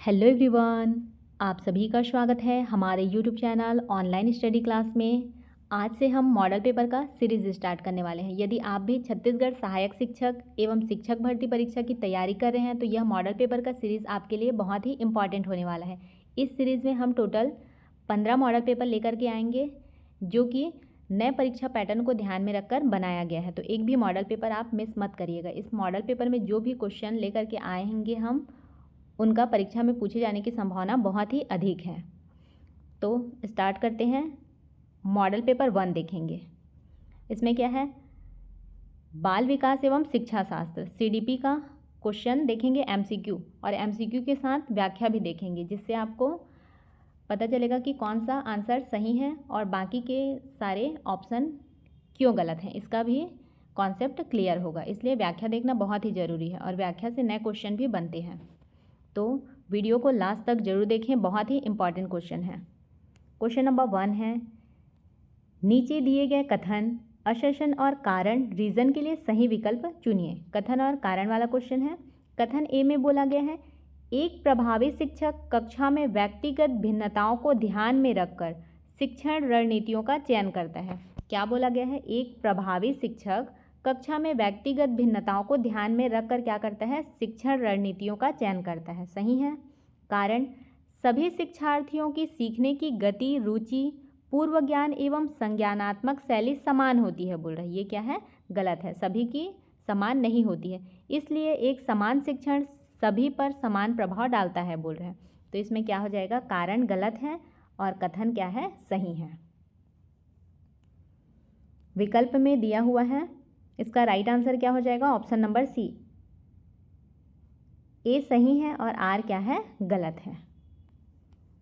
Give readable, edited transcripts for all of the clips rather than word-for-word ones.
Hello everyone, आप सभी का स्वागत है हमारे YouTube channel online study class में। आज से हम मॉडल पेपर का सीरीज स्टार्ट करने वाले हैं। यदि आप भी छत्तीसगढ़ सहायक शिक्षक एवं शिक्षक भर्ती परीक्षा की तैयारी कर रहे हैं तो यह मॉडल पेपर का सीरीज़ आपके लिए बहुत ही इंपॉर्टेंट होने वाला है। इस सीरीज़ में हम टोटल 15 मॉडल पेपर लेकर के आएंगे जो कि नए परीक्षा पैटर्न को ध्यान में रखकर बनाया गया है। तो एक भी मॉडल पेपर आप मिस मत करिएगा। इस मॉडल पेपर में जो भी क्वेश्चन लेकर के आएंगे हम उनका परीक्षा में पूछे जाने की संभावना बहुत ही अधिक है। तो स्टार्ट करते हैं। मॉडल पेपर 1 देखेंगे। इसमें क्या है, बाल विकास एवं शिक्षा शास्त्र सीडीपी का क्वेश्चन देखेंगे एमसीक्यू, और एमसीक्यू के साथ व्याख्या भी देखेंगे, जिससे आपको पता चलेगा कि कौन सा आंसर सही है और बाकी के सारे ऑप्शन क्यों गलत हैं। इसका भी कॉन्सेप्ट क्लियर होगा, इसलिए व्याख्या देखना बहुत ही ज़रूरी है और व्याख्या से नए क्वेश्चन भी बनते हैं। तो वीडियो को लास्ट तक जरूर देखें, बहुत ही इंपॉर्टेंट क्वेश्चन है। क्वेश्चन नंबर 1 है, नीचे दिए गए कथन, असर्शन और कारण रीजन के लिए सही विकल्प चुनिए। कथन और कारण वाला क्वेश्चन है। कथन ए में बोला गया है, एक प्रभावी शिक्षक कक्षा में व्यक्तिगत भिन्नताओं को ध्यान में रखकर शिक्षण रणनीतियों का चयन करता है। क्या बोला गया है, एक प्रभावी शिक्षक कक्षा में व्यक्तिगत भिन्नताओं को ध्यान में रखकर क्या करता है, शिक्षण रणनीतियों का चयन करता है। सही है। कारण, सभी शिक्षार्थियों की सीखने की गति, रुचि, पूर्व ज्ञान एवं संज्ञानात्मक शैली समान होती है बोल रहे हैं। ये क्या है, गलत है, सभी की समान नहीं होती है, इसलिए एक समान शिक्षण सभी पर समान प्रभाव डालता है बोल रहे हैं। तो इसमें क्या हो जाएगा, कारण गलत है और कथन क्या है, सही है। विकल्प में दिया हुआ है, इसका राइट आंसर क्या हो जाएगा, ऑप्शन नंबर सी, ए सही है और आर क्या है, गलत है।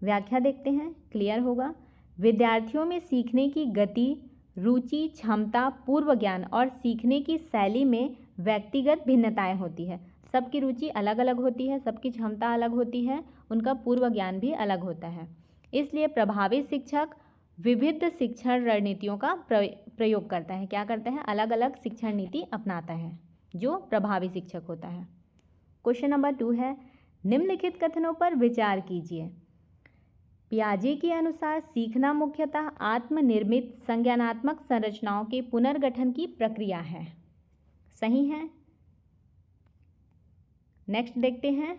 व्याख्या देखते हैं, क्लियर होगा। विद्यार्थियों में सीखने की गति, रुचि, क्षमता, पूर्व ज्ञान और सीखने की शैली में व्यक्तिगत भिन्नताएं होती है। सबकी रुचि अलग अलग होती है, सबकी क्षमता अलग होती है, उनका पूर्व ज्ञान भी अलग होता है। इसलिए प्रभावी शिक्षक विविध शिक्षण रणनीतियों का प्रयोग करता है। क्या करता है, अलग अलग शिक्षण नीति अपनाता है, जो प्रभावी शिक्षक होता है। क्वेश्चन नंबर 2 है, निम्नलिखित कथनों पर विचार कीजिए। पियाजे के अनुसार सीखना मुख्यतः आत्मनिर्मित संज्ञानात्मक संरचनाओं के पुनर्गठन की प्रक्रिया है। सही है। नेक्स्ट देखते हैं,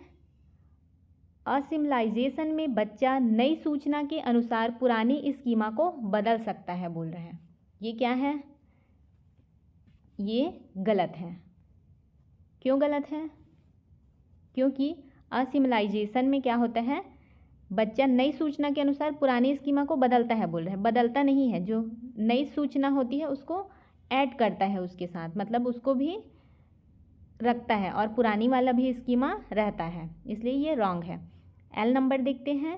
असिमिलाइजेशन में बच्चा नई सूचना के अनुसार पुरानी स्कीमा को बदल सकता है बोल रहे हैं। ये क्या है, ये गलत है। क्यों गलत है, क्योंकि असिमिलाइजेशन में क्या होता है, बच्चा नई सूचना के अनुसार पुरानी स्कीमा को बदलता है बोल रहे हैं। बदलता नहीं है, जो नई सूचना होती है उसको ऐड करता है उसके साथ, मतलब उसको भी रखता है और पुरानी वाला भी स्कीमा रहता है, इसलिए ये रॉन्ग है। एल नंबर देखते हैं,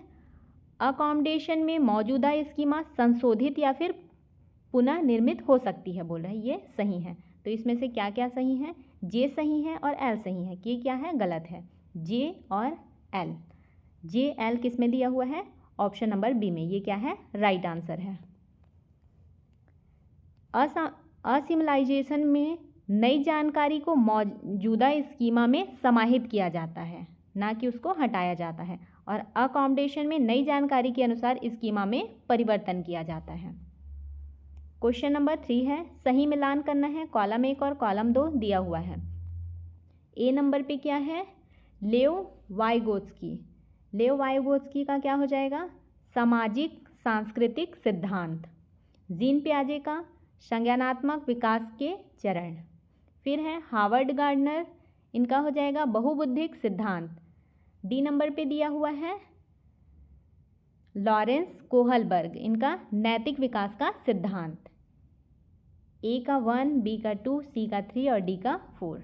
अकोमोडेशन में मौजूदा स्कीमा संशोधित या फिर पुनः निर्मित हो सकती है बोल रहे हैं। ये सही है। तो इसमें से क्या क्या सही है, जे सही है और एल सही है। ये क्या है, गलत है, जे और एल। जे एल किस में दिया हुआ है, ऑप्शन नंबर बी में। ये क्या है, राइट आंसर है। असिमिलाइजेशन में नई जानकारी को मौजूदा स्कीमा में समाहित किया जाता है, ना कि उसको हटाया जाता है। और अकोमोडेशन में नई जानकारी के अनुसार स्कीमा में परिवर्तन किया जाता है। क्वेश्चन नंबर 3 है, सही मिलान करना है। कॉलम 1 और कॉलम 2 दिया हुआ है। ए नंबर पे क्या है, लेओ वाइगोत्स्की। लेओ वाइगोत्स्की का क्या हो जाएगा, सामाजिक सांस्कृतिक सिद्धांत। जीन पियाजे का संज्ञानात्मक विकास के चरण। फिर है हावर्ड गार्डनर, इनका हो जाएगा बहुबुद्धिक सिद्धांत। डी नंबर पे दिया हुआ है लॉरेंस कोहलबर्ग, इनका नैतिक विकास का सिद्धांत। ए का 1, बी का 2, सी का 3 और डी का 4।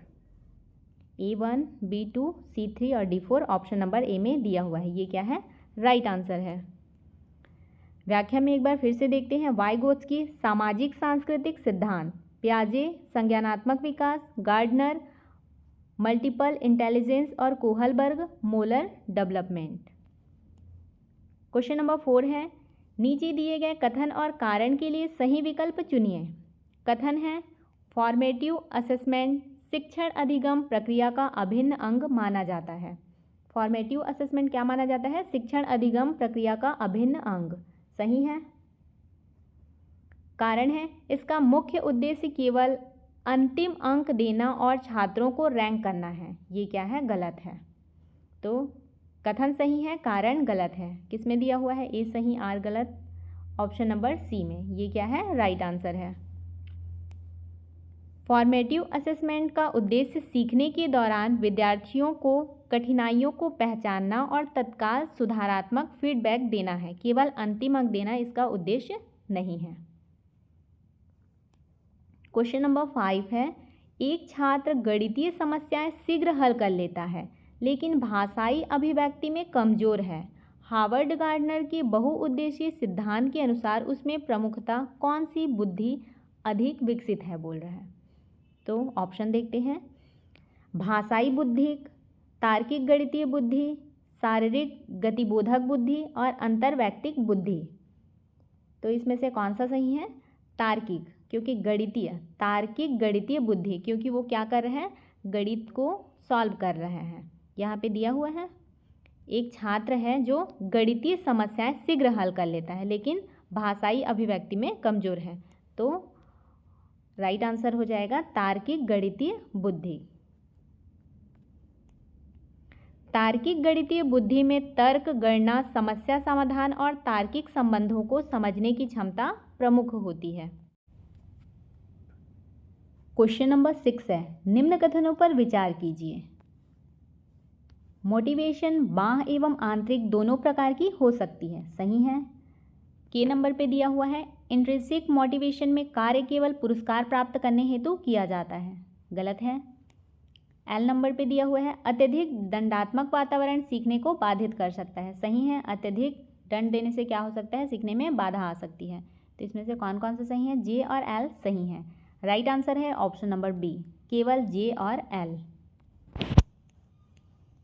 A1, B2, C3 और D4 ऑप्शन नंबर ए में दिया हुआ है। ये क्या है, राइट आंसर है। व्याख्या में एक बार फिर से देखते हैं, वाइगोत्स्की सामाजिक सांस्कृतिक सिद्धांत, पियाजे संज्ञानात्मक विकास, गार्डनर मल्टीपल इंटेलिजेंस और Kohlberg molar development. Question number 4 है, नीचे दिए गए कथन और कारण के लिए सही विकल्प चुनिए। कथन है, फॉर्मेटिव असेसमेंट शिक्षण अधिगम प्रक्रिया का अभिन्न अंग माना जाता है। फॉर्मेटिव असेसमेंट क्या माना जाता है? शिक्षण अधिगम प्रक्रिया का अभिन्न अंग। सही है। कारण है इसका मुख्य उद्देश्य केवल अंतिम अंक देना और छात्रों को रैंक करना है। ये क्या है? गलत है। तो कथन सही है, कारण गलत है। किस में दिया हुआ है? ए सही, आर गलत। ऑप्शन नंबर सी में। ये क्या है? राइट आंसर है। फॉर्मेटिव असेसमेंट का उद्देश्य सीखने के दौरान विद्यार्थियों को कठिनाइयों को पहचानना और तत्काल सुधारात्मक फीडबैक देना है। केवल अंतिम अंक देना इसका उद्देश्य नहीं है। क्वेश्चन नंबर 5 है, एक छात्र गणितीय समस्याएं शीघ्र हल कर लेता है लेकिन भाषाई अभिव्यक्ति में कमजोर है। हार्वर्ड गार्डनर के बहुउद्देशीय सिद्धांत के अनुसार उसमें प्रमुखतः कौन सी बुद्धि अधिक विकसित है बोल रहा है। तो ऑप्शन देखते हैं। भाषाई बुद्धि, तार्किक गणितीय बुद्धि, शारीरिक गतिबोधक बुद्धि और अंतर्वैयक्तिक बुद्धि। तो इसमें से कौन सा सही है? तार्किक, क्योंकि गणितीय, तार्किक गणितीय बुद्धि, क्योंकि वो क्या कर रहे हैं? गणित को सॉल्व कर रहे हैं। यहाँ पे दिया हुआ है एक छात्र है जो गणितीय समस्याएं शीघ्र हल कर लेता है लेकिन भाषाई अभिव्यक्ति में कमजोर है। तो राइट आंसर हो जाएगा तार्किक गणितीय बुद्धि। तार्किक गणितीय बुद्धि में तर्क, गणना, समस्या समाधान और तार्किक संबंधों को समझने की क्षमता प्रमुख होती है। क्वेश्चन नंबर 6 है, निम्न कथनों पर विचार कीजिए। मोटिवेशन बाह्य एवं आंतरिक दोनों प्रकार की हो सकती है। सही है। के नंबर पे दिया हुआ है, इंट्रिंसिक मोटिवेशन में कार्य केवल पुरस्कार प्राप्त करने हेतु किया जाता है। गलत है। एल नंबर पे दिया हुआ है, अत्यधिक दंडात्मक वातावरण सीखने को बाधित कर सकता है। सही है। अत्यधिक दंड देने से क्या हो सकता है? सीखने में बाधा आ सकती है। तो इसमें से कौन कौन सा सही है? जे और एल सही है। राइट आंसर है ऑप्शन नंबर बी, केवल जे और एल।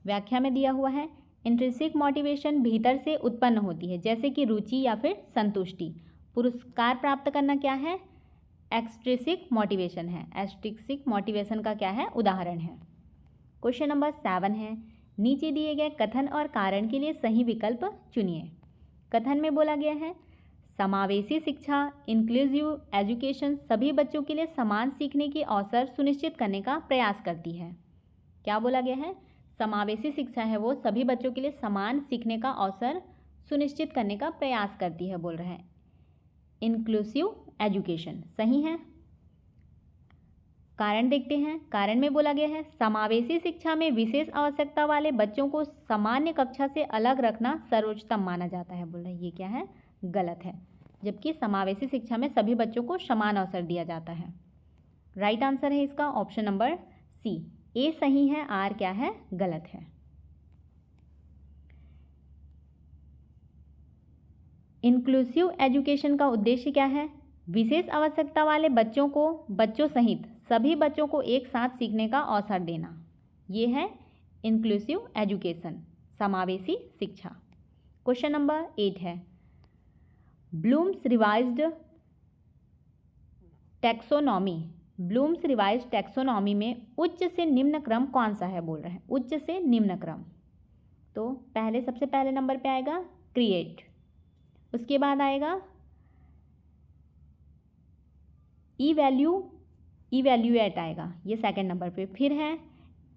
व्याख्या में दिया हुआ है, इंट्रिंसिक मोटिवेशन भीतर से उत्पन्न होती है जैसे कि रुचि या फिर संतुष्टि। पुरस्कार प्राप्त करना क्या है? एक्सट्रिंसिक मोटिवेशन है। एक्सट्रिंसिक मोटिवेशन का क्या है? उदाहरण है। क्वेश्चन नंबर 7 है, नीचे दिए गए कथन और कारण के लिए सही विकल्प चुनिए। कथन में बोला गया है, समावेशी शिक्षा, इंक्लूसिव एजुकेशन सभी बच्चों के लिए समान सीखने के अवसर सुनिश्चित करने का प्रयास करती है। क्या बोला गया है? समावेशी शिक्षा है वो सभी बच्चों के लिए समान सीखने का अवसर सुनिश्चित करने का प्रयास करती है बोल रहे हैं। इंक्लूसिव एजुकेशन सही है। कारण देखते हैं। कारण में बोला गया है, समावेशी शिक्षा में विशेष आवश्यकता वाले बच्चों को सामान्य कक्षा से अलग रखना सर्वोच्चतम माना जाता है बोल रहे हैं। ये क्या है? गलत है। जबकि समावेशी शिक्षा में सभी बच्चों को समान अवसर दिया जाता है। राइट आंसर है इसका ऑप्शन नंबर सी, ए सही है, आर क्या है? गलत है। इंक्लूसिव एजुकेशन का उद्देश्य क्या है? विशेष आवश्यकता वाले बच्चों को, बच्चों सहित सभी बच्चों को एक साथ सीखने का अवसर देना। ये है इंक्लूसिव एजुकेशन, समावेशी शिक्षा। क्वेश्चन नंबर 8 है, Bloom's revised taxonomy, Bloom's revised taxonomy में उच्च से निम्न क्रम कौन सा है बोल रहे हैं? उच्च से निम्न क्रम। तो पहले सबसे पहले नंबर पे आएगा क्रिएट, उसके बाद आएगा इवैल्यूएट आएगा, ये सेकंड नंबर पे। फिर है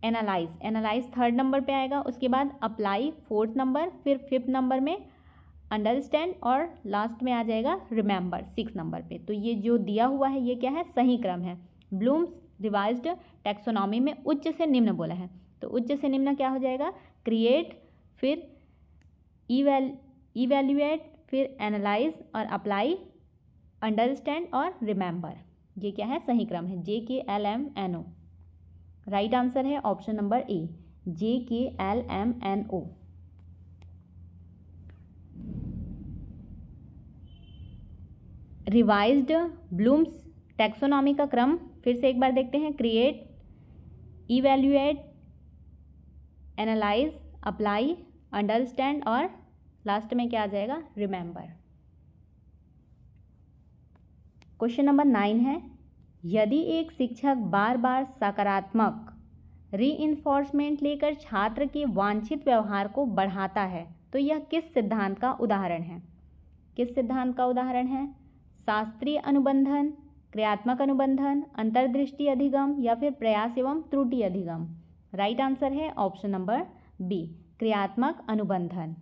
एनालाइज थर्ड नंबर पे आएगा। उसके बाद अप्लाई फोर्थ नंबर, फिर फिफ्थ नंबर में अंडरस्टैंड और लास्ट में आ जाएगा रिमेंबर 6 नंबर पे। तो ये जो दिया हुआ है ये क्या है? सही क्रम है। ब्लूम्स रिवाइज्ड टैक्सोनॉमी में उच्च से निम्न बोला है, तो उच्च से निम्न क्या हो जाएगा? क्रिएट, फिर इवैल्यूएट, फिर एनालाइज और अप्लाई, अंडरस्टैंड और रिमेंबर। ये क्या है? सही क्रम है। JKLMNO। राइट आंसर है option number A, JKLMNO। Revised Bloom's taxonomy का क्रम फिर से एक बार देखते हैं। Create, evaluate, analyse, apply, understand और लास्ट में क्या आ जाएगा? रिमेंबर। क्वेश्चन नंबर 9 है, यदि एक शिक्षक बार बार सकारात्मक रीइंफोर्समेंट लेकर छात्र के वांछित व्यवहार को बढ़ाता है, तो यह किस सिद्धांत का उदाहरण है? किस सिद्धांत का उदाहरण है? शास्त्रीय अनुबंधन, क्रियात्मक अनुबंधन, अंतर्दृष्टि अधिगम या फिर प्रयास एवं त्रुटि अधिगम? राइट आंसर है ऑप्शन नंबर बी, क्रियात्मक अनुबंधन।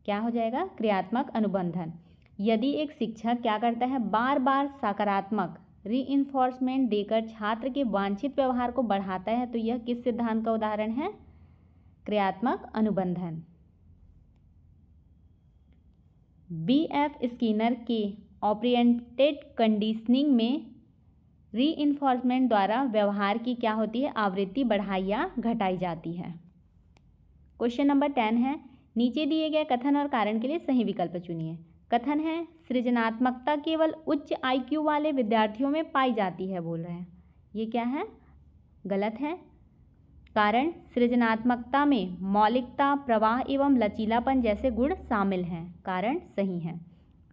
क्या हो जाएगा? क्रियात्मक अनुबंधन। यदि एक शिक्षक क्या करता है, बार बार सकारात्मक रीइंफोर्समेंट देकर छात्र के वांछित व्यवहार को बढ़ाता है, तो यह किस सिद्धांत का उदाहरण है? क्रियात्मक अनुबंधन। बीएफ स्किनर के ऑरिएंटेड कंडीशनिंग में रीइंफोर्समेंट द्वारा व्यवहार की क्या होती है? आवृत्ति बढ़ाई या घटाई जाती है। क्वेश्चन नंबर 10 है, नीचे दिए गए कथन और कारण के लिए सही विकल्प चुनिए। कथन है, सृजनात्मकता केवल उच्च IQ वाले विद्यार्थियों में पाई जाती है, बोल रहे हैं। ये क्या है? गलत है। कारण, सृजनात्मकता में मौलिकता, प्रवाह एवं लचीलापन जैसे गुण शामिल हैं। कारण सही है।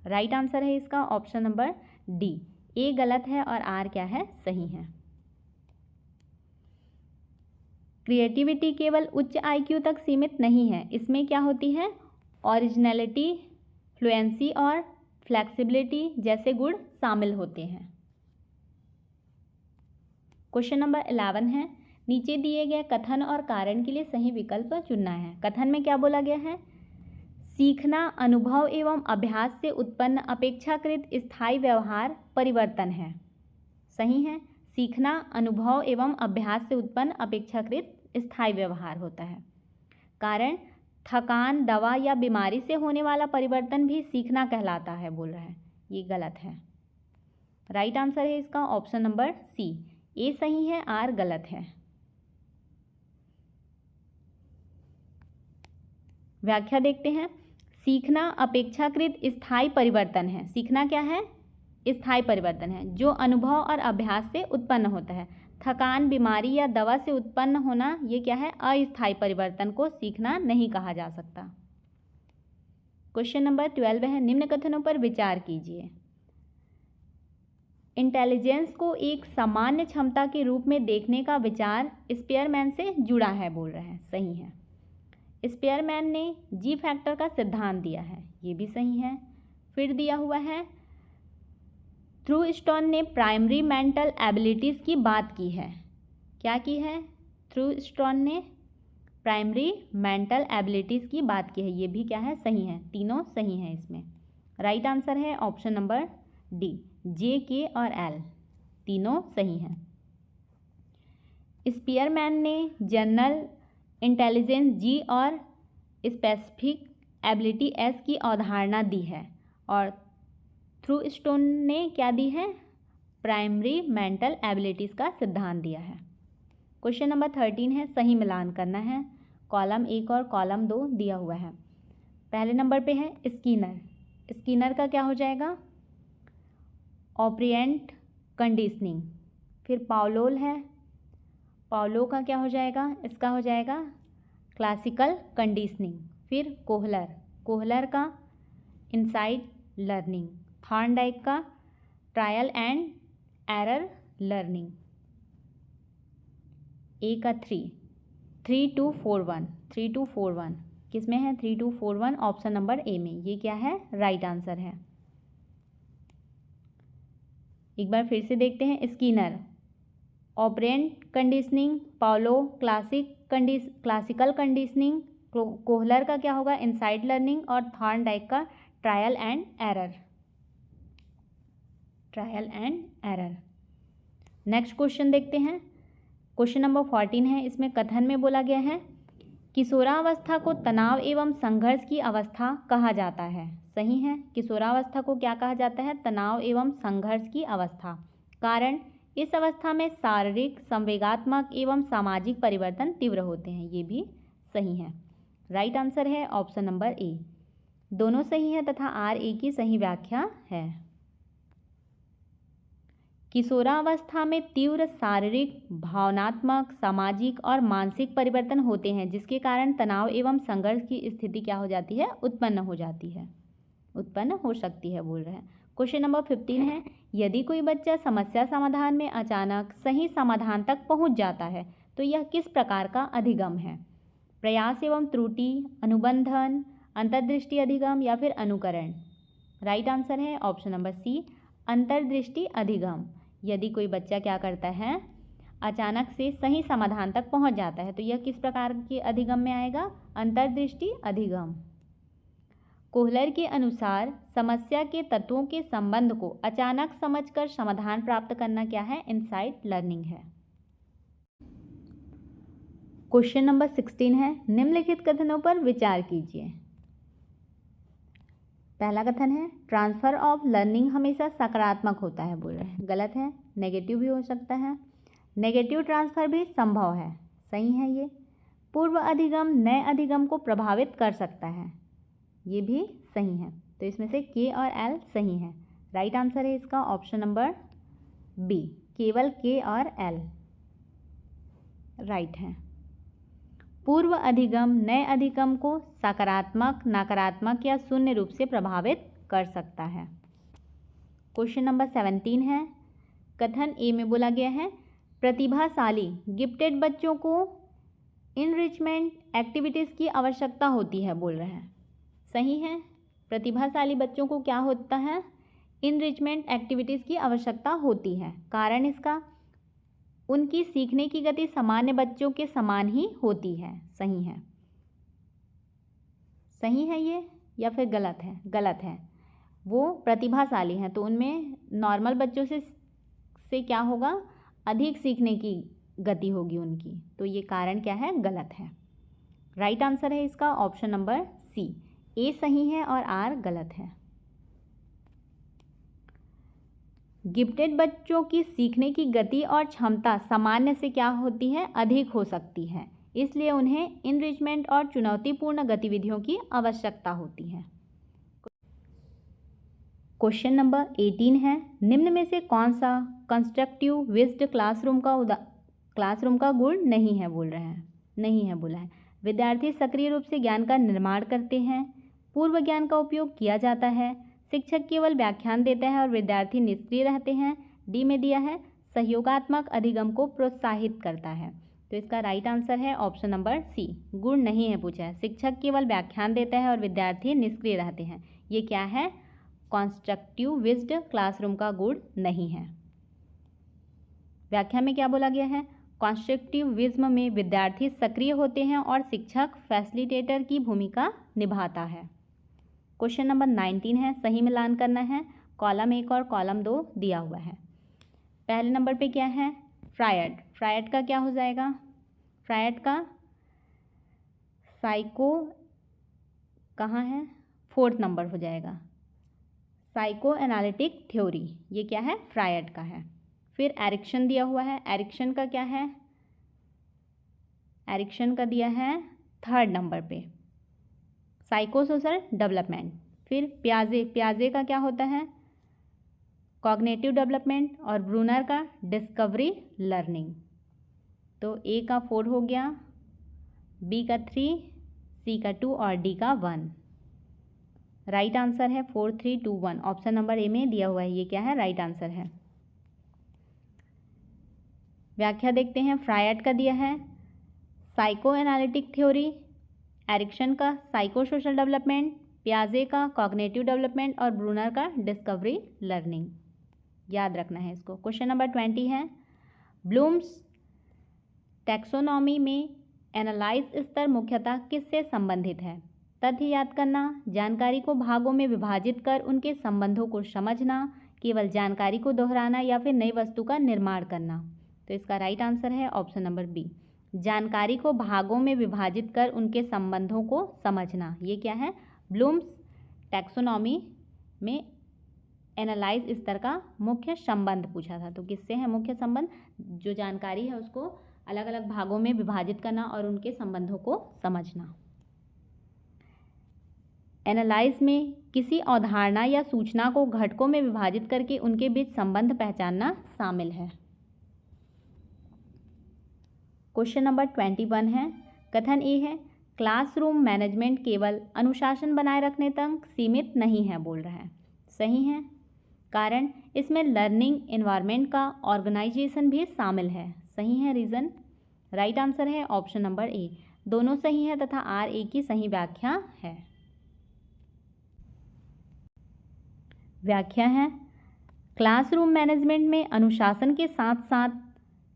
राइट आंसर है इसका ऑप्शन नंबर डी। ए गलत है और आर क्या है? सही है। क्रिएटिविटी केवल उच्च IQ तक सीमित नहीं है, इसमें क्या होती है? ओरिजिनलिटी, फ्लुएंसी और फ्लेक्सिबिलिटी जैसे गुण शामिल होते हैं। क्वेश्चन नंबर 11 है, नीचे दिए गए कथन और कारण के लिए सही विकल्प चुनना है। कथन में क्या बोला गया है? सीखना अनुभव एवं अभ्यास से उत्पन्न अपेक्षाकृत स्थायी व्यवहार परिवर्तन है। सही है। सीखना अनुभव एवं अभ्यास से उत्पन्न अपेक्षाकृत स्थायी व्यवहार होता है। कारण, थकान, दवा या बीमारी से होने वाला परिवर्तन भी सीखना कहलाता है, बोल रहा है। ये गलत है। राइट आंसर है इसका ऑप्शन नंबर सी। ए सही है, आर गलत है। व्याख्या देखते हैं। सीखना अपेक्षाकृत स्थायी परिवर्तन है। सीखना क्या है? स्थायी परिवर्तन है जो अनुभव और अभ्यास से उत्पन्न होता है। थकान, बीमारी या दवा से उत्पन्न होना ये क्या है? अस्थायी परिवर्तन को सीखना नहीं कहा जा सकता। क्वेश्चन नंबर 12 है, निम्न कथनों पर विचार कीजिए। इंटेलिजेंस को एक सामान्य क्षमता के रूप में देखने का विचार स्पीयरमैन से जुड़ा है, बोल रहे हैं। सही है। स्पीयरमैन ने जी फैक्टर का सिद्धांत दिया है, ये भी सही है। फिर दिया हुआ है, थ्रूस्टोन ने प्राइमरी मेंटल एबिलिटीज़ की बात की है। क्या की है? थ्रूस्टोन ने प्राइमरी मेंटल एबिलिटीज़ की बात की है, ये भी क्या है? सही है। तीनों सही हैं इसमें। राइट आंसर है ऑप्शन नंबर डी, जे, के और एल तीनों सही हैं। स्पीयरमैन ने जनरल इंटेलिजेंस जी और स्पेसिफिक एबिलिटी एस की अवधारणा दी है, और थ्रूस्टोन ने क्या दी है? प्राइमरी मेंटल एबिलिटीज़ का सिद्धांत दिया है। क्वेश्चन नंबर 13 है, सही मिलान करना है। कॉलम 1 और कॉलम 2 दिया हुआ है। पहले नंबर पे है स्किनर। स्किनर का क्या हो जाएगा? Operant conditioning. फिर पाउलोल है, पाउलो का क्या हो जाएगा? इसका हो जाएगा क्लासिकल कंडीशनिंग। फिर कोहलर, कोहलर का इनसाइट लर्निंग। थॉर्नडाइक का ट्रायल एंड एरर लर्निंग। ए का 3241 3241 किस में है? 3241 ऑप्शन नंबर ए में। ये क्या है? राइट आंसर है। एक बार फिर से देखते हैं। Skinner operant conditioning, Paulo classical conditioning, Kohler का क्या होगा? इनसाइट लर्निंग, और थॉर्नडाइक का trial and error. Next question देखते हैं। क्वेश्चन नंबर 14 है, इसमें कथन में बोला गया है, किशोरावस्था को तनाव एवं संघर्ष की अवस्था कहा जाता है। सही है। किशोरावस्था को क्या कहा जाता है? तनाव एवं संघर्ष की अवस्था। कारण, इस अवस्था में शारीरिक, संवेगात्मक एवं सामाजिक परिवर्तन तीव्र होते हैं। ये भी सही है। राइट आंसर है ऑप्शन नंबर ए। दोनों सही है तथा आर ए की सही व्याख्या है। किशोरावस्था में तीव्र शारीरिक, भावनात्मक, सामाजिक और मानसिक परिवर्तन होते हैं, जिसके कारण तनाव एवं संघर्ष की स्थिति क्या हो जाती है? उत्पन्न हो सकती है, बोल रहे हैं। क्वेश्चन नंबर 15 है, यदि कोई बच्चा समस्या समाधान में अचानक सही समाधान तक पहुंच जाता है तो यह किस प्रकार का अधिगम है? प्रयास एवं त्रुटि, अनुबंधन, अंतर्दृष्टि अधिगम या फिर अनुकरण? राइट आंसर है ऑप्शन नंबर सी, अंतर्दृष्टि अधिगम। यदि कोई बच्चा क्या करता है, अचानक से सही समाधान तक पहुंच जाता है तो यह किस प्रकार के अधिगम में आएगा? अंतर्दृष्टि अधिगम। कोहलर के अनुसार समस्या के तत्वों के संबंध को अचानक समझकर समाधान प्राप्त करना क्या है? इनसाइट लर्निंग है। क्वेश्चन नंबर 16 है, निम्नलिखित कथनों पर विचार कीजिए। पहला कथन है, ट्रांसफर ऑफ लर्निंग हमेशा सकारात्मक होता है, बोल रहे हैं। गलत है, नेगेटिव भी हो सकता है। नेगेटिव ट्रांसफर भी संभव है, सही है ये। पूर्व अधिगम नए अधिगम को प्रभावित कर सकता है, ये भी सही है। तो इसमें से के और एल सही है। राइट आंसर है इसका ऑप्शन नंबर बी, केवल के और एल राइट है। पूर्व अधिगम नए अधिगम को सकारात्मक, नकारात्मक या शून्य रूप से प्रभावित कर सकता है। क्वेश्चन नंबर 17 है, कथन ए में बोला गया है, प्रतिभाशाली गिफ्टेड बच्चों को इनरिचमेंट एक्टिविटीज़ की आवश्यकता होती है, बोल रहे हैं। सही है, प्रतिभाशाली बच्चों को क्या होता है? इनरिचमेंट एक्टिविटीज़ की आवश्यकता होती है। कारण इसका, उनकी सीखने की गति सामान्य बच्चों के समान ही होती है। सही है, सही है ये या फिर गलत है? गलत है। वो प्रतिभाशाली हैं तो उनमें नॉर्मल बच्चों से क्या होगा? अधिक सीखने की गति होगी उनकी। तो ये कारण क्या है? गलत है। राइट आंसर है इसका ऑप्शन नंबर सी, ए सही है और आर गलत है। गिफ्टेड बच्चों की सीखने की गति और क्षमता सामान्य से क्या होती है? अधिक हो सकती है, इसलिए उन्हें इनरिचमेंट और चुनौतीपूर्ण गतिविधियों की आवश्यकता होती है। क्वेश्चन नंबर 18 है, निम्न में से कौन सा कंस्ट्रक्टिव विज्ड क्लासरूम का गुण नहीं है, बोल रहे हैं। नहीं है बोला है। विद्यार्थी सक्रिय रूप से ज्ञान का निर्माण करते हैं, पूर्व ज्ञान का उपयोग किया जाता है, शिक्षक केवल व्याख्यान देता है और विद्यार्थी निष्क्रिय रहते हैं। डी में दिया है, सहयोगात्मक अधिगम को प्रोत्साहित करता है। तो इसका राइट आंसर है ऑप्शन नंबर सी, गुण नहीं है पूछा है। शिक्षक केवल व्याख्यान देता है और विद्यार्थी निष्क्रिय रहते हैं, ये क्या है? कंस्ट्रक्टिव विज्ड क्लासरूम का गुण नहीं है। व्याख्या में क्या बोला गया है? कंस्ट्रक्टिविज्म में विद्यार्थी सक्रिय होते हैं और शिक्षक फैसिलिटेटर की भूमिका निभाता है। क्वेश्चन नंबर 19 है, सही मिलान करना है। कॉलम 1 और कॉलम 2 दिया हुआ है। पहले नंबर पे क्या है? फ्रायड। फ्रायड का क्या हो जाएगा? फ्रायड का साइको कहाँ है? 4th नंबर हो जाएगा। साइको एनालिटिक थ्योरी, ये क्या है? फ्रायड का है। फिर एरिक्सन दिया हुआ है। एरिक्सन का क्या है? एरिक्सन का दिया है 3rd नंबर पे, साइको सोशल डेवलपमेंट। फिर प्याजे का क्या होता है? Cognitive development. और ब्रूनर का डिस्कवरी लर्निंग। तो ए का 4 हो गया, बी का 3, सी का 2 और डी का 1। राइट आंसर है 4, 3, 2, 1। ऑप्शन नंबर ए में दिया हुआ है, ये क्या है? राइट आंसर है। व्याख्या देखते हैं। फ्रायड का दिया है साइको एनालिटिक थ्योरी, एरिक्सन का साइको सोशल डेवलपमेंट, प्याजे का कॉग्निटिव डेवलपमेंट और ब्रूनर का डिस्कवरी लर्निंग। याद रखना है इसको। क्वेश्चन नंबर 20 है, ब्लूम्स टैक्सोनॉमी में एनालाइज स्तर मुख्यतः किससे संबंधित है? तथ्य याद करना, जानकारी को भागों में विभाजित कर उनके संबंधों को समझना, केवल जानकारी को दोहराना या फिर नई वस्तु का निर्माण करना। तो इसका राइट आंसर है ऑप्शन नंबर बी, जानकारी को भागों में विभाजित कर उनके संबंधों को समझना। ये क्या है? ब्लूम्स टैक्सोनॉमी में एनालाइज स्तर का मुख्य संबंध पूछा था। तो किससे है मुख्य संबंध? जो जानकारी है उसको अलग अलग भागों में विभाजित करना और उनके संबंधों को समझना। एनालाइज में किसी अवधारणा या सूचना को घटकों में विभाजित करके उनके बीच संबंध पहचानना शामिल है। क्वेश्चन नंबर 21 है, कथन ए है, क्लासरूम मैनेजमेंट केवल अनुशासन बनाए रखने तक सीमित नहीं है, बोल रहा है। सही है, कारण इसमें लर्निंग एनवायरनमेंट का ऑर्गेनाइजेशन भी शामिल है। सही है रीज़न। राइट आंसर है ऑप्शन नंबर ए। दोनों सही है तथा आर ए की सही व्याख्या है। व्याख्या है, क्लासरूम मैनेजमेंट में अनुशासन के साथ साथ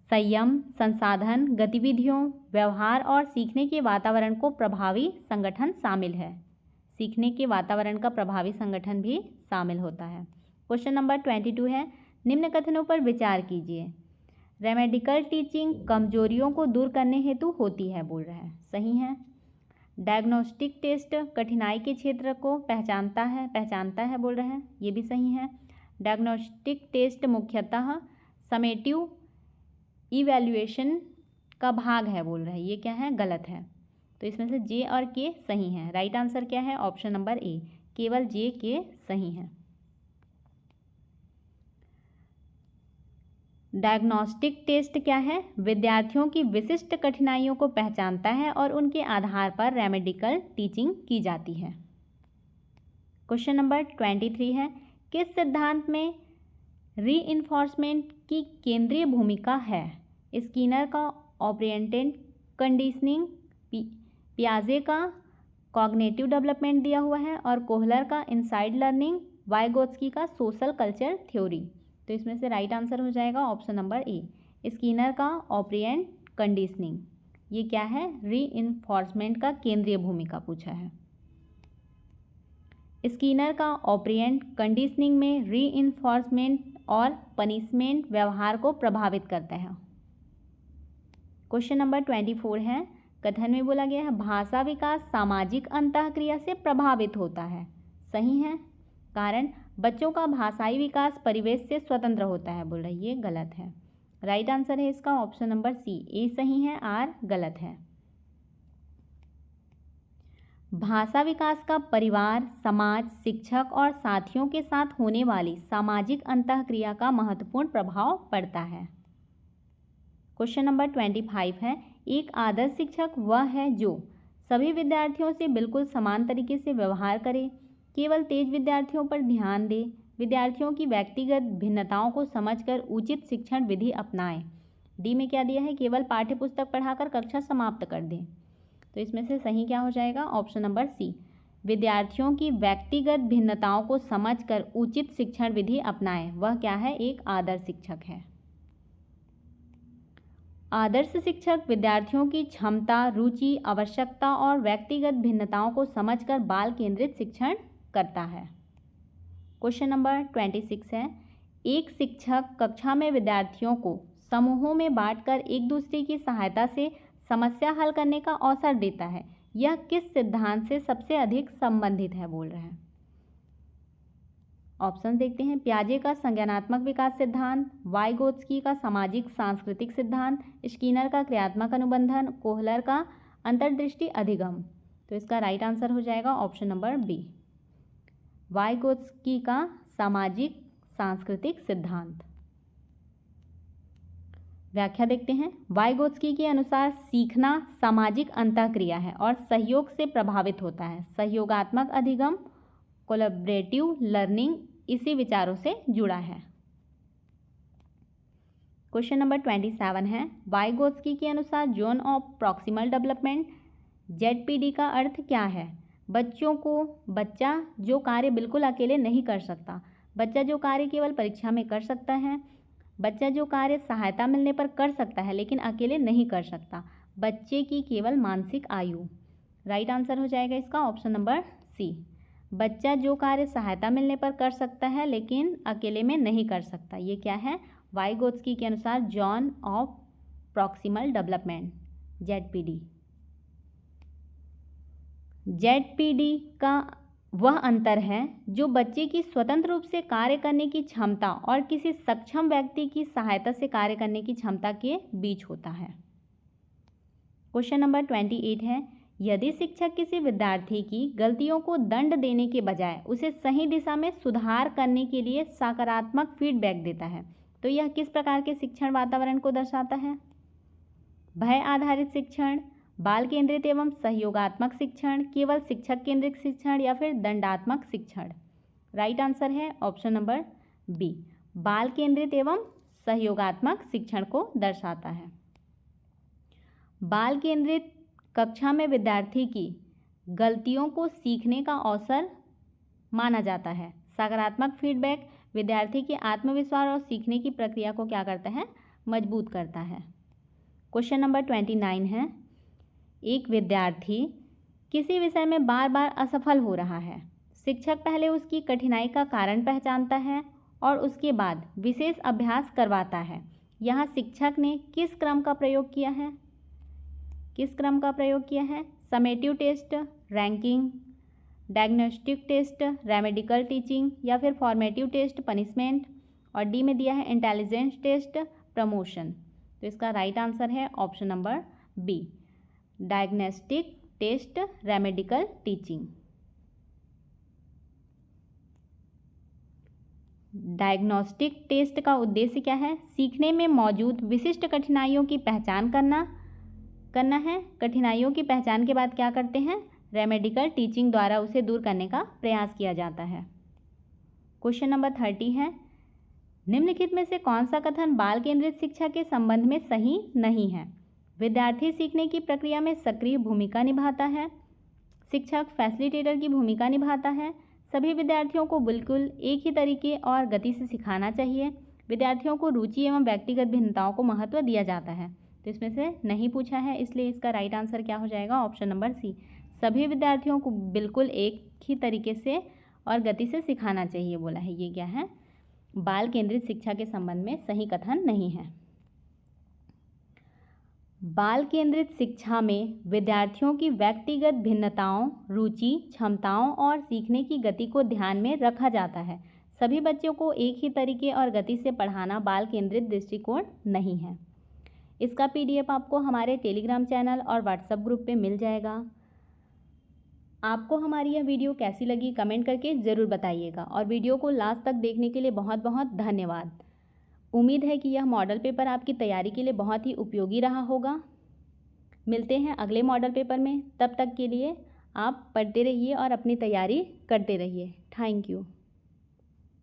संयम, संसाधन, गतिविधियों, व्यवहार और सीखने के वातावरण को प्रभावी संगठन शामिल है। सीखने के वातावरण का प्रभावी संगठन भी शामिल होता है। क्वेश्चन नंबर 22 है, निम्न कथनों पर विचार कीजिए। रेमेडिकल टीचिंग कमजोरियों को दूर करने हेतु होती है, बोल रहा है। सही है। डायग्नोस्टिक टेस्ट कठिनाई के क्षेत्र को पहचानता है बोल रहे हैं, ये भी सही है। डायग्नोस्टिक टेस्ट मुख्यतः समेटिव इवैल्यूएशन का भाग है, बोल रहे हैं, ये क्या है, गलत है। तो इसमें से जे और के सही हैं। राइट आंसर क्या है, ऑप्शन नंबर ए, केवल जे के सही हैं। डायग्नोस्टिक टेस्ट क्या है, विद्यार्थियों की विशिष्ट कठिनाइयों को पहचानता है और उनके आधार पर रेमेडिकल टीचिंग की जाती है। क्वेश्चन नंबर 23 है, किस सिद्धांत में रीइंफोर्समेंट की केंद्रीय भूमिका है। स्किनर का ऑपरेंटेंट कंडीशनिंग, पियाजे का कॉग्निटिव डेवलपमेंट दिया हुआ है और कोहलर का इनसाइड लर्निंग, वाइगोत्स्की का सोशल कल्चर थ्योरी। तो इसमें से राइट आंसर हो जाएगा ऑप्शन नंबर ए, स्किनर का ऑपरेंट कंडीशनिंग। ये क्या है, रीइंफोर्समेंट का केंद्रीय भूमिका पूछा है। स्किनर का ऑपरेंट कंडीशनिंग में रीइंफोर्समेंट और पनिशमेंट व्यवहार को प्रभावित करता है। क्वेश्चन नंबर 24 है, कथन में बोला गया है भाषा विकास सामाजिक अंतःक्रिया से प्रभावित होता है। सही है, कारण बच्चों का भाषाई विकास परिवेश से स्वतंत्र होता है, बोल रही है, ये गलत है। राइट आंसर है इसका ऑप्शन नंबर सी, ए सही है, आर गलत है। भाषा विकास का परिवार, समाज, शिक्षक और साथियों के साथ होने वाली सामाजिक अंतःक्रिया का महत्वपूर्ण प्रभाव पड़ता है। क्वेश्चन नंबर 25 है, एक आदर्श शिक्षक वह है जो सभी विद्यार्थियों से बिल्कुल समान तरीके से व्यवहार करे, केवल तेज विद्यार्थियों पर ध्यान दे, विद्यार्थियों की व्यक्तिगत भिन्नताओं को समझकर उचित शिक्षण विधि अपनाए। डी में क्या दिया है, केवल पाठ्य पुस्तक पढ़ाकर कक्षा समाप्त कर दें। तो इसमें से सही क्या हो जाएगा, ऑप्शन नंबर सी, विद्यार्थियों की व्यक्तिगत भिन्नताओं को समझकर उचित शिक्षण विधि अपनाएं, वह क्या है, एक आदर्श शिक्षक है। आदर्श शिक्षक विद्यार्थियों की क्षमता, रुचि, आवश्यकता और व्यक्तिगत भिन्नताओं को समझकर बाल केंद्रित शिक्षण करता है। क्वेश्चन नंबर 26 है, एक शिक्षक कक्षा में विद्यार्थियों को समूहों में बांटकर एक दूसरे की सहायता से समस्या हल करने का अवसर देता है। यह किस सिद्धांत से सबसे अधिक संबंधित है, बोल रहे हैं। ऑप्शन देखते हैं, पियाजे का संज्ञानात्मक विकास सिद्धांत, वाइगोत्स्की का सामाजिक सांस्कृतिक सिद्धांत, स्किनर का क्रियात्मक अनुबंधन, कोहलर का अंतर्दृष्टि अधिगम। तो इसका राइट आंसर हो जाएगा ऑप्शन नंबर बी, वाइगोत्स्की का सामाजिक सांस्कृतिक सिद्धांत। व्याख्या देखते हैं, वाइगोत्स्की के अनुसार सीखना सामाजिक अंतःक्रिया है और सहयोग से प्रभावित होता है। सहयोगात्मक अधिगम, कोलैबोरेटिव लर्निंग इसी विचारों से जुड़ा है। क्वेश्चन नंबर 27 है, वाइगोत्स्की के अनुसार zone of proximal development ZPD का अर्थ क्या है। बच्चा जो कार्य बिल्कुल अकेले नहीं कर सकता, बच्चा जो कार्य केवल परीक्षा में कर सकता है, बच्चा जो कार्य सहायता मिलने पर कर सकता है लेकिन अकेले नहीं कर सकता, बच्चे की केवल मानसिक आयु। राइट आंसर हो जाएगा इसका ऑप्शन नंबर सी, बच्चा जो कार्य सहायता मिलने पर कर सकता है लेकिन अकेले में नहीं कर सकता। ये क्या है, वाइगोत्स्की के अनुसार zone of proximal development ZPD। ZPD का वह अंतर है जो बच्चे की स्वतंत्र रूप से कार्य करने की क्षमता और किसी सक्षम व्यक्ति की सहायता से कार्य करने की क्षमता के बीच होता है। क्वेश्चन नंबर 28 है, यदि शिक्षक किसी विद्यार्थी की गलतियों को दंड देने के बजाय उसे सही दिशा में सुधार करने के लिए सकारात्मक फीडबैक देता है तो यह किस प्रकार के शिक्षण वातावरण को दर्शाता है। भय आधारित शिक्षण, बाल केंद्रित एवं सहयोगात्मक शिक्षण, केवल शिक्षक केंद्रित शिक्षण या फिर दंडात्मक शिक्षण। राइट आंसर है ऑप्शन नंबर बी, बाल केंद्रित एवं सहयोगात्मक शिक्षण को दर्शाता है। बाल केंद्रित कक्षा में विद्यार्थी की गलतियों को सीखने का अवसर माना जाता है। सकारात्मक फीडबैक विद्यार्थी के आत्मविश्वास और सीखने की प्रक्रिया को क्या करता है, मजबूत करता है। क्वेश्चन नंबर 29 है, एक विद्यार्थी किसी विषय में बार बार असफल हो रहा है। शिक्षक पहले उसकी कठिनाई का कारण पहचानता है और उसके बाद विशेष अभ्यास करवाता है। यहाँ शिक्षक ने किस क्रम का प्रयोग किया है? किस क्रम का प्रयोग किया है? Summative test, ranking, diagnostic test, remedial teaching या फिर फॉर्मेटिव टेस्ट, पनिशमेंट, और डी में दिया है इंटेलिजेंस टेस्ट, प्रमोशन। तो इसका राइट आंसर है option number B, diagnostic test, remedial teaching. Diagnostic test का उद्देश्य क्या है? सीखने में मौजूद विशिष्ट कठिनाइयों की पहचान करना है। कठिनाइयों की पहचान के बाद क्या करते हैं? रेमेडिकल टीचिंग द्वारा उसे दूर करने का प्रयास किया जाता है। क्वेश्चन नंबर 30 है, निम्नलिखित में से कौन सा कथन बाल केंद्रित शिक्षा के संबंध में सही नहीं है? विद्यार्थी सीखने की प्रक्रिया में सक्रिय भूमिका निभाता है। शिक्षक फैसिलिटेटर की भूमिका निभाता है। सभी विद्यार्थियों को बिल्कुल एक ही तरीके और गति से सिखाना चाहिए। विद्यार्थियों को रुचि एवं व्यक्तिगत भिन्नताओं को महत्व दिया जाता है। तो इसमें से नहीं पूछा है, इसलिए इसका राइट आंसर क्या हो जाएगा? ऑप्शन नंबर सी, सभी विद्यार्थियों को बिल्कुल एक ही तरीके से और गति से सिखाना चाहिए बोला है। ये क्या है? बाल केंद्रित शिक्षा के संबंध में सही कथन नहीं है। बाल केंद्रित शिक्षा में विद्यार्थियों की व्यक्तिगत भिन्नताओं, रुचि, क्षमताओं और सीखने की गति को ध्यान में रखा जाता है। सभी बच्चों को एक ही तरीके और गति से पढ़ाना बाल केंद्रित दृष्टिकोण नहीं है। इसका PDF आपको हमारे टेलीग्राम चैनल और व्हाट्सएप ग्रुप पे मिल जाएगा। आपको हमारी यह वीडियो कैसी लगी कमेंट करके ज़रूर बताइएगा और वीडियो को लास्ट तक देखने के लिए बहुत बहुत धन्यवाद। उम्मीद है कि यह मॉडल पेपर आपकी तैयारी के लिए बहुत ही उपयोगी रहा होगा। मिलते हैं अगले मॉडल पेपर में, तब तक के लिए आप पढ़ते रहिए और अपनी तैयारी करते रहिए। Thank you.